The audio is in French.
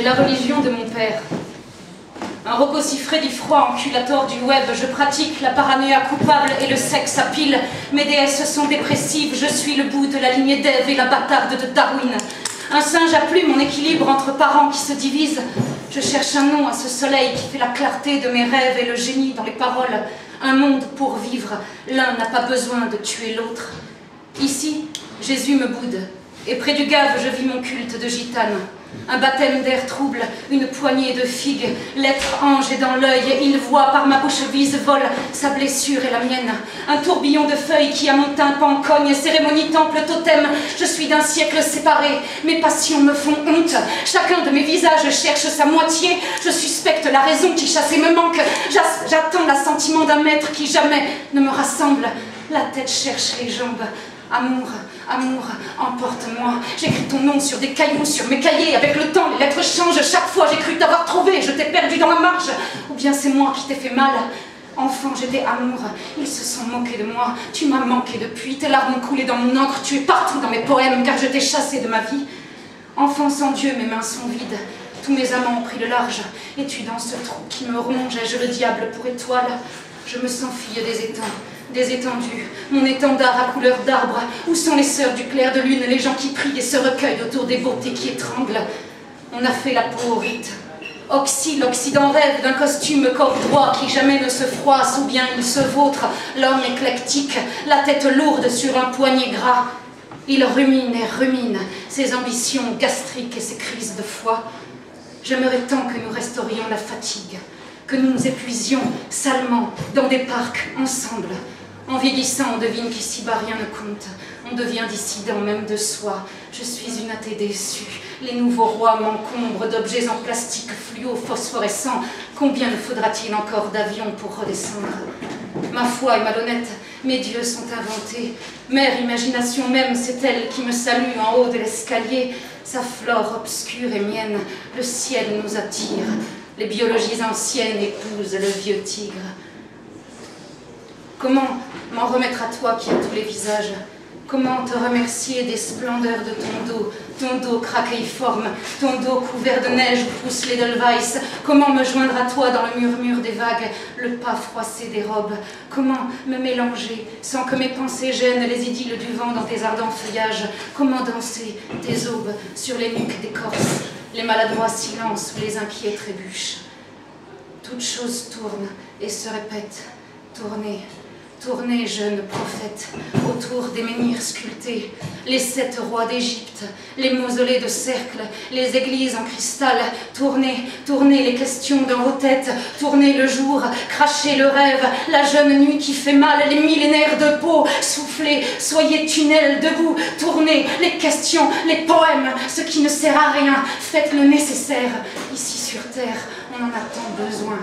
J'ai la religion de mon père. Un rococifré d'Ifroi, enculator du web, je pratique la paranoïa coupable et le sexe à pile. Mes déesses sont dépressives, je suis le bout de la lignée d'Ève et la bâtarde de Darwin. Un singe a plu mon équilibre entre parents qui se divisent. Je cherche un nom à ce soleil qui fait la clarté de mes rêves et le génie dans les paroles. Un monde pour vivre, l'un n'a pas besoin de tuer l'autre. Ici, Jésus me boude, et près du gave, je vis mon culte de gitane. Un baptême d'air trouble, une poignée de figues, l'être ange est dans l'œil, il voit par ma bouche vise vole sa blessure et la mienne. Un tourbillon de feuilles qui à mon tympan cogne, cérémonie temple totem, je suis d'un siècle séparé, mes passions me font honte, chacun de mes visages cherche sa moitié, je suspecte la raison qui chasse et me manque, j'attends l'assentiment d'un maître qui jamais ne me rassemble, la tête cherche les jambes. Amour, amour, emporte-moi. J'écris ton nom sur des cailloux, sur mes cahiers. Avec le temps, les lettres changent. Chaque fois, j'ai cru t'avoir trouvé. Je t'ai perdu dans la marge. Ou bien c'est moi qui t'ai fait mal. Enfant, j'étais amour. Ils se sont moqués de moi. Tu m'as manqué depuis. Tes larmes ont coulé dans mon encre. Tu es partout dans mes poèmes, car je t'ai chassé de ma vie. Enfant sans Dieu, mes mains sont vides. Tous mes amants ont pris le large. Es-tu dans ce trou qui me ronge? Ai-je le diable pour étoile? Je me sens fille des étangs. Des étendues, mon étendard à couleur d'arbre. Où sont les sœurs du clair de lune, les gens qui prient et se recueillent autour des beautés qui étranglent? On a fait la peau au rite. Oxy, l'Occident rêve d'un costume corps droit qui jamais ne se froisse ou bien il se vautre. L'homme éclectique, la tête lourde sur un poignet gras. Il rumine et rumine ses ambitions gastriques et ses crises de foie. J'aimerais tant que nous restaurions la fatigue, que nous nous épuisions salement dans des parcs ensemble. En vieillissant, on devine qu'ici-bas rien ne compte. On devient dissident même de soi. Je suis une athée déçue. Les nouveaux rois m'encombrent d'objets en plastique fluo phosphorescent. Combien ne faudra-t-il encore d'avions pour redescendre? Ma foi est malhonnête, mes dieux sont inventés. Mère imagination même, c'est elle qui me salue en haut de l'escalier. Sa flore obscure est mienne, le ciel nous attire. Les biologies anciennes épousent le vieux tigre. Comment m'en remettre à toi qui as tous les visages? Comment te remercier des splendeurs de ton dos craqueiforme, ton dos couvert de neige où poussent les Edelweiss? Comment me joindre à toi dans le murmure des vagues, le pas froissé des robes? Comment me mélanger sans que mes pensées gênent les idylles du vent dans tes ardents feuillages? Comment danser tes aubes sur les nuques des Corses, les maladroits silences où les inquiets trébuchent? Toute chose tourne et se répète, tournez. Tournez, jeune prophète, autour des menhirs sculptés, les 7 rois d'Égypte, les mausolées de cercle, les églises en cristal. Tournez, tournez les questions dans vos têtes, tournez le jour, crachez le rêve, la jeune nuit qui fait mal, les millénaires de peau, soufflez, soyez tunnel debout, tournez les questions, les poèmes, ce qui ne sert à rien, faites le nécessaire. Ici sur terre, on en a tant besoin.